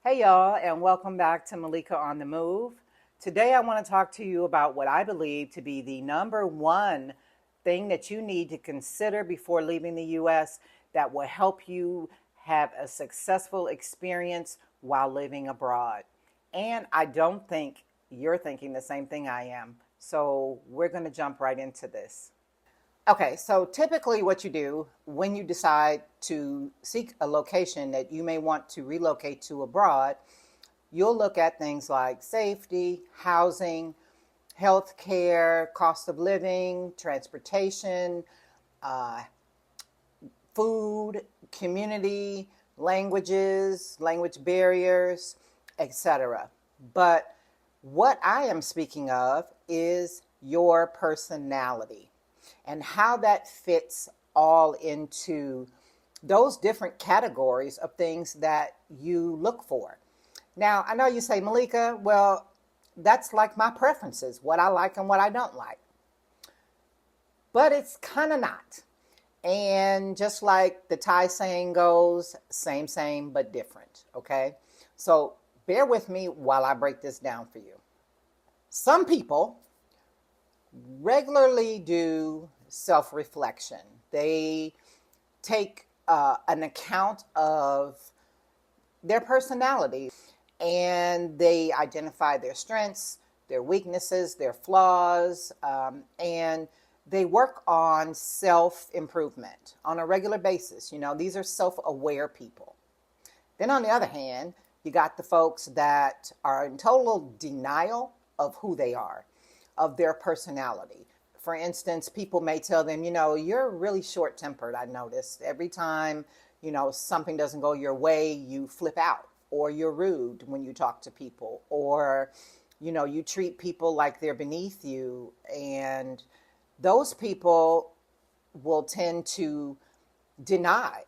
Hey, y'all, and welcome back to Malika on the Move. Today, I want to talk to you about what I believe to be the number one thing that you need to consider before leaving the U.S. that will help you have a successful experience while living abroad. And I don't think you're thinking the same thing I am. So, we're going to jump right into this. Okay, so typically, what you do when you decide to seek a location that you may want to relocate to abroad, you'll look at things like safety, housing, health care, cost of living, transportation, uh, food, community, languages, language barriers, etc. But what I am speaking of is your personality and how that fits all into those different categories of things that you look for. Now, I know you say, Malika, well, that's like my preferences, what I like and what I don't like. But it's kind of not. And just like the Thai saying goes, same, but different. Okay. So bear with me while I break this down for you. Some people regularly do self reflection, they take an account of their personality and they identify their strengths, their weaknesses, their flaws, and they work on self improvement on a regular basis. You know, these are self aware people. Then, on the other hand, you got the folks that are in total denial of who they are, of their personality. For instance, people may tell them, you're really short tempered. I noticed every time, something doesn't go your way, you flip out, or you're rude when you talk to people, or, you treat people like they're beneath you. And those people will tend to deny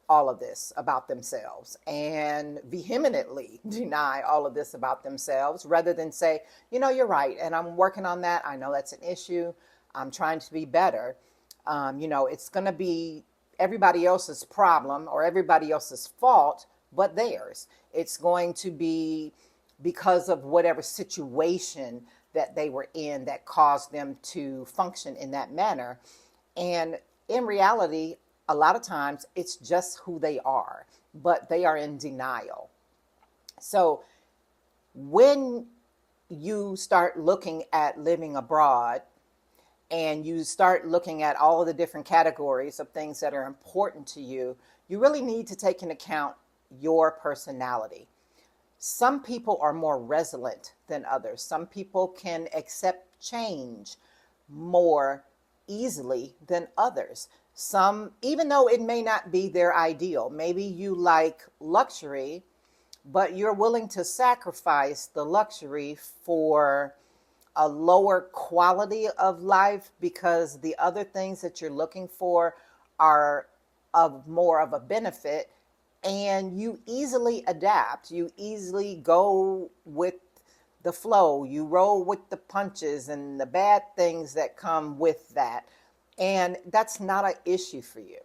all of this about themselves and vehemently deny all of this about themselves rather than say, you're right. And I'm working on that. I know that's an issue. I'm trying to be better. It's going to be everybody else's problem or everybody else's fault, but theirs. It's going to be because of whatever situation that they were in that caused them to function in that manner. And in reality, a lot of times it's just who they are, but they are in denial. So when you start looking at living abroad and you start looking at all of the different categories of things that are important to you, you really need to take into account your personality. Some people are more resilient than others. Some people can accept change more easily than others. Some, even though it may not be their ideal, maybe you like luxury, but you're willing to sacrifice the luxury for a lower quality of life because the other things that you're looking for are of more of a benefit, and you easily adapt. You easily go with the flow. You roll with the punches and the bad things that come with that. And that's not an issue for you.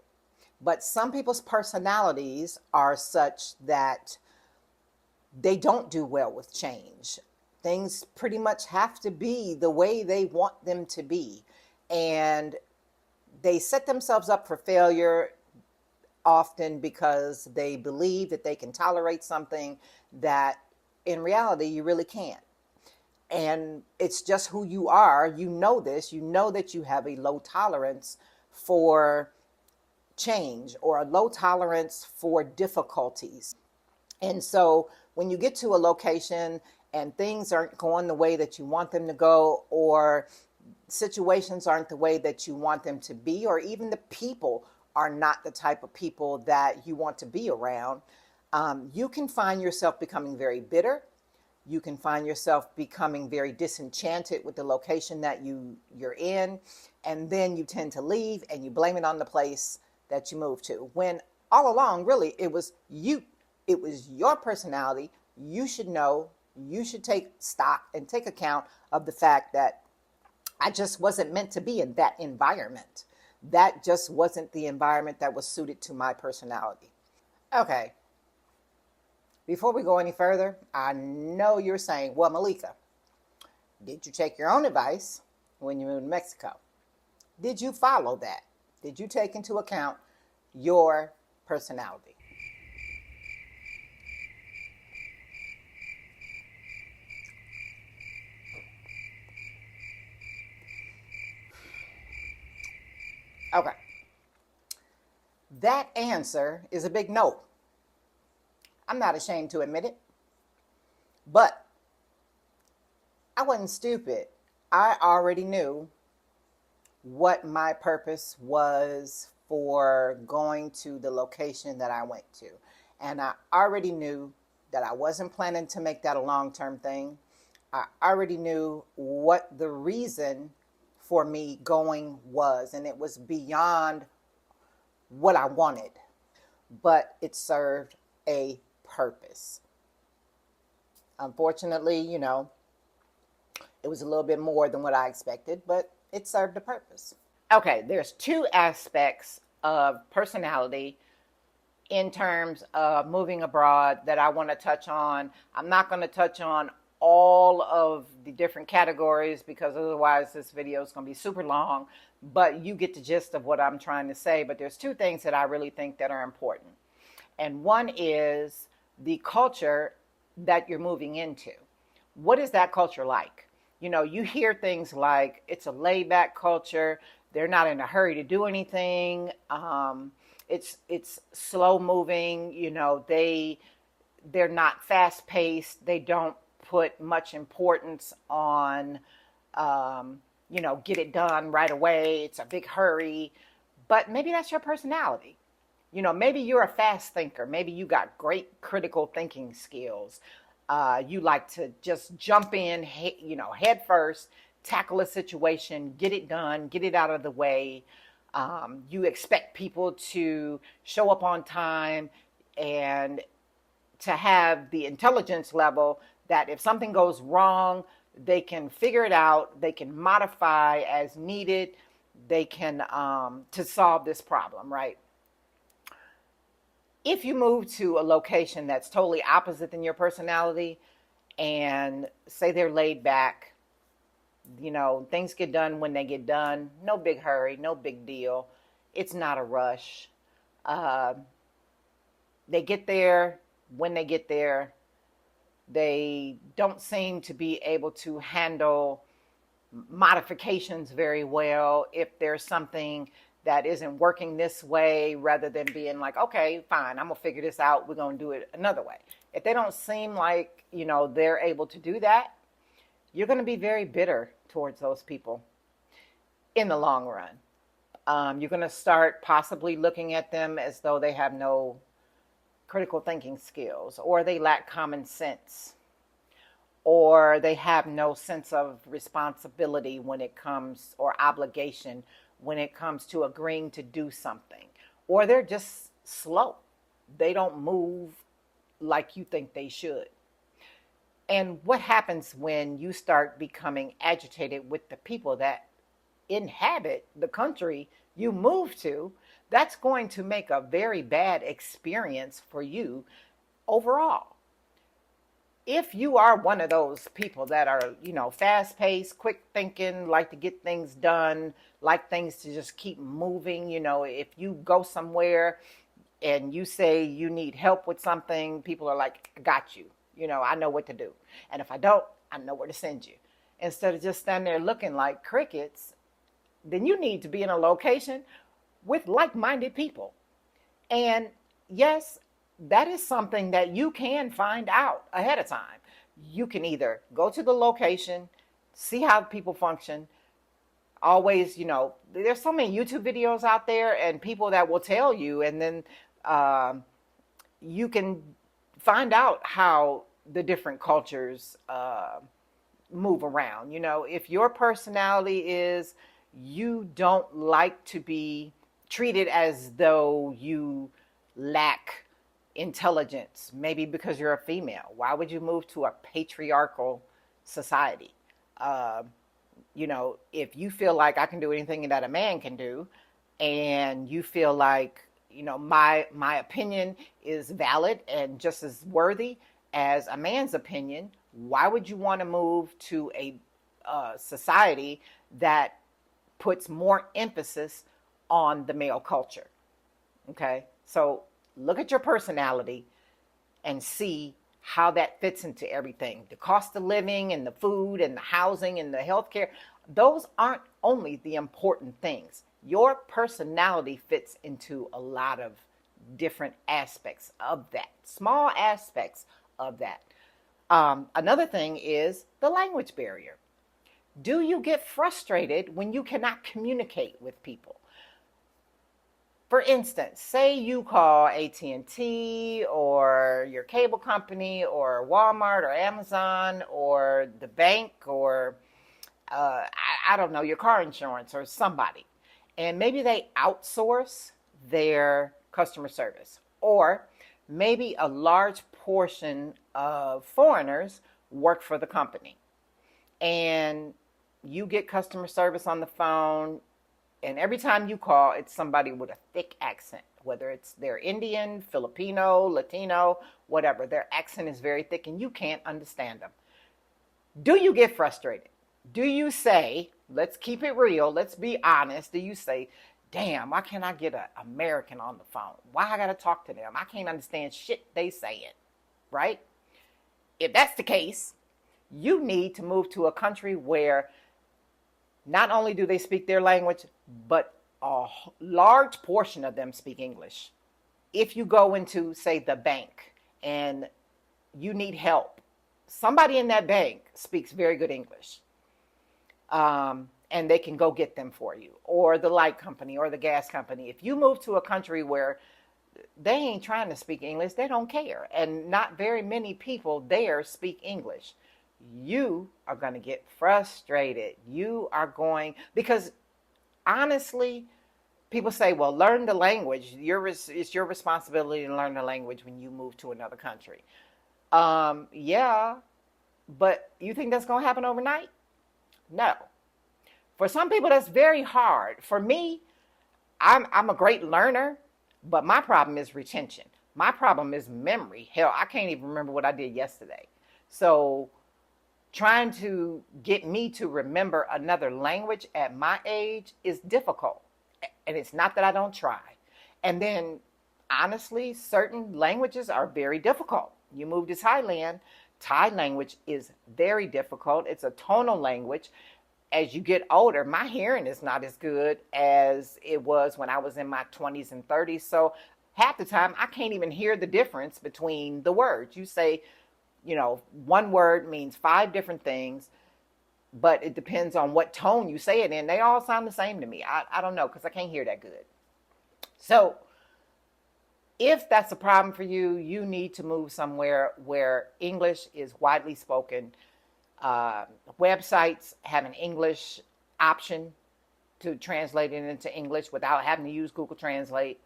But some people's personalities are such that they don't do well with change. Things pretty much have to be the way they want them to be. And they set themselves up for failure often because they believe that they can tolerate something that in reality you really can't. And it's just who you are. You know this. You know that you have a low tolerance for change or a low tolerance for difficulties. And so when you get to a location and things aren't going the way that you want them to go, or situations aren't the way that you want them to be, or even the people are not the type of people that you want to be around, you can find yourself becoming very bitter. You can find yourself becoming very disenchanted with the location that you're in. And then you tend to leave and you blame it on the place that you moved to. When all along, really, it was you. It was your personality. You should know, you should take stock and take account of the fact that I just wasn't meant to be in that environment. That just wasn't the environment that was suited to my personality. Okay. Before we go any further, I know you're saying, well, Malika, did you take your own advice when you moved to Mexico? Did you follow that? Did you take into account your personality? Okay. That answer is a big no. I'm not ashamed to admit it, but I wasn't stupid. I already knew what my purpose was for going to the location that I went to. And I already knew that I wasn't planning to make that a long term thing. I already knew what the reason for me going was, and it was beyond what I wanted, but it served a purpose. Unfortunately, it was a little bit more than what I expected, but it served a purpose. Okay, there's two aspects of personality in terms of moving abroad that I want to touch on. I'm not going to touch on all of the different categories because otherwise this video is going to be super long, but you get the gist of what I'm trying to say. But there's two things that I really think that are important. And one is the culture that you're moving into. What is that culture like? You hear things like it's a laid back culture. They're not in a hurry to do anything. It's slow moving. They're not fast paced. They don't put much importance on, get it done right away. It's a big hurry. But maybe that's your personality. Maybe you're a fast thinker. Maybe you got great critical thinking skills. You like to just jump in, head first, tackle a situation, get it done, get it out of the way. You expect people to show up on time and to have the intelligence level that if something goes wrong, they can figure it out, they can modify as needed, they can to solve this problem, right? If you move to a location that's totally opposite than your personality and say they're laid back, things get done when they get done, no big hurry, no big deal, it's not a rush. They get there when they get there. They don't seem to be able to handle modifications very well. If there's something that isn't working this way, rather than being like, okay, fine, I'm gonna figure this out, we're gonna do it another way. If they don't seem like, they're able to do that, you're gonna be very bitter towards those people in the long run. You're gonna start possibly looking at them as though they have no critical thinking skills, or they lack common sense, or they have no sense of responsibility when it comes, or obligation when it comes to agreeing to do something, or they're just slow. They don't move like you think they should. And what happens when you start becoming agitated with the people that inhabit the country you move to? That's going to make a very bad experience for you overall. If you are one of those people that are, fast paced, quick thinking, like to get things done, like things to just keep moving, if you go somewhere and you say you need help with something, people are like, I got you. I know what to do. And if I don't, I know where to send you. Instead of just standing there looking like crickets, then you need to be in a location with like-minded people. And yes, that is something that you can find out ahead of time. You can either go to the location, see how people function. Always, there's so many YouTube videos out there and people that will tell you, and then you can find out how the different cultures move around. If your personality is you don't like to be treated as though you lack intelligence, maybe because you're a female. Why would you move to a patriarchal society? If you feel like I can do anything that a man can do, and you feel like, my opinion is valid and just as worthy as a man's opinion. Why would you want to move to a society that puts more emphasis on the male culture? Okay, so look at your personality and see how that fits into everything. The cost of living and the food and the housing and the healthcare, those aren't only the important things. Your personality fits into a lot of different aspects of that, small aspects of that. Another thing is the language barrier. Do you get frustrated when you cannot communicate with people? For instance, say you call AT&T or your cable company or Walmart or Amazon or the bank or I don't know, your car insurance or somebody. And maybe they outsource their customer service. Or maybe a large portion of foreigners work for the company. And you get customer service on the phone, and every time you call, it's somebody with a thick accent, whether they're Indian, Filipino, Latino, whatever. Their accent is very thick and you can't understand them. Do you get frustrated? Do you say, let's keep it real, let's be honest, do you say, damn, why can't I get an American on the phone? Why I gotta talk to them? I can't understand shit they saying, right? If that's the case, you need to move to a country where not only do they speak their language, but a large portion of them speak English. If you go into, say, the bank and you need help, somebody in that bank speaks very good English. And they can go get them for you, or the light company or the gas company. If you move to a country where they ain't trying to speak English, they don't care, and not very many people there speak English, you are going to get frustrated. Because honestly, people say, well, learn the language. It's your responsibility to learn the language when you move to another country. Yeah, but you think that's going to happen overnight? No. For some people, that's very hard. For me, I'm a great learner, but my problem is retention. My problem is memory. Hell, I can't even remember what I did yesterday. So trying to get me to remember another language at my age is difficult. And it's not that I don't try. And then, honestly, certain languages are very difficult. You move to Thailand, Thai language is very difficult. It's a tonal language. As you get older, my hearing is not as good as it was when I was in my 20s and 30s. So half the time, I can't even hear the difference between the words. You say, one word means 5 different things, but it depends on what tone you say it in. They all sound the same to me. I don't know, because I can't hear that good. So if that's a problem for you, you need to move somewhere where English is widely spoken. Websites have an English option to translate it into English without having to use Google Translate.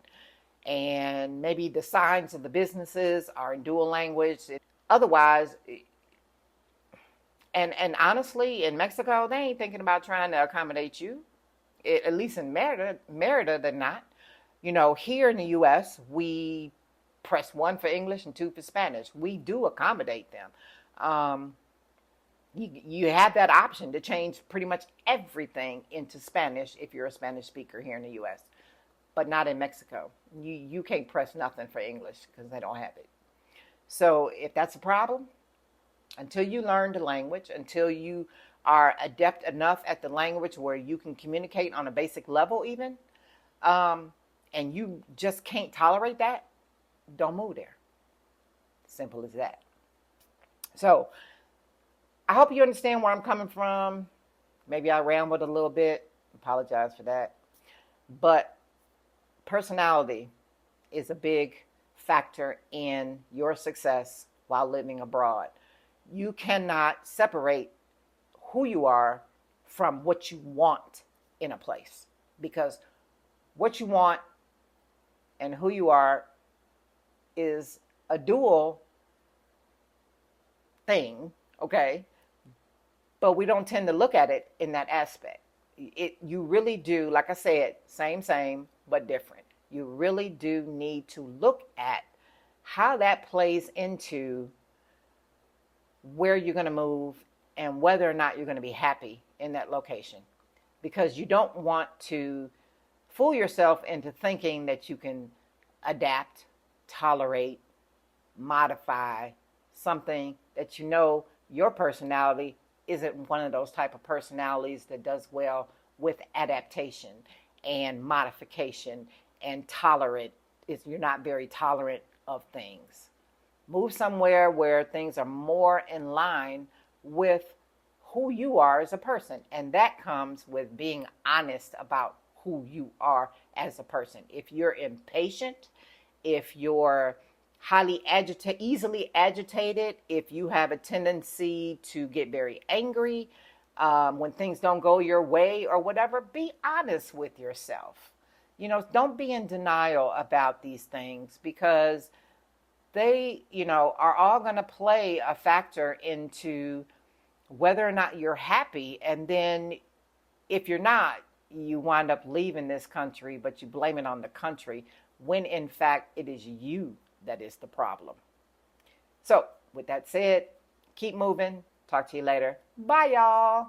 And maybe the signs of the businesses are in dual language. Otherwise, and honestly, in Mexico, they ain't thinking about trying to accommodate you. At least in Merida, they're not. Here in the U.S., we press 1 for English and 2 for Spanish. We do accommodate them. You have that option to change pretty much everything into Spanish if you're a Spanish speaker here in the U.S., but not in Mexico. You can't press nothing for English because they don't have it. So if that's a problem, until you learn the language, until you are adept enough at the language where you can communicate on a basic level even, and you just can't tolerate that, don't move there. Simple as that. So I hope you understand where I'm coming from. Maybe I rambled a little bit. Apologize for that. But personality is a big factor in your success while living abroad. You cannot separate who you are from what you want in a place, because what you want and who you are is a dual thing, okay? But we don't tend to look at it in that aspect. You really do, like I said, same, but different. You really do need to look at how that plays into where you're going to move and whether or not you're going to be happy in that location. Because you don't want to fool yourself into thinking that you can adapt, tolerate, modify something that you know your personality isn't one of those type of personalities that does well with adaptation and modification and tolerant. You're not very tolerant of things. Move somewhere where things are more in line with who you are as a person. And that comes with being honest about who you are as a person. If you're impatient, if you're easily agitated, if you have a tendency to get very angry when things don't go your way or whatever, be honest with yourself. Don't be in denial about these things, because they, are all going to play a factor into whether or not you're happy. And then if you're not, you wind up leaving this country, but you blame it on the country when in fact it is you that is the problem. So with that said, keep moving. Talk to you later. Bye, y'all.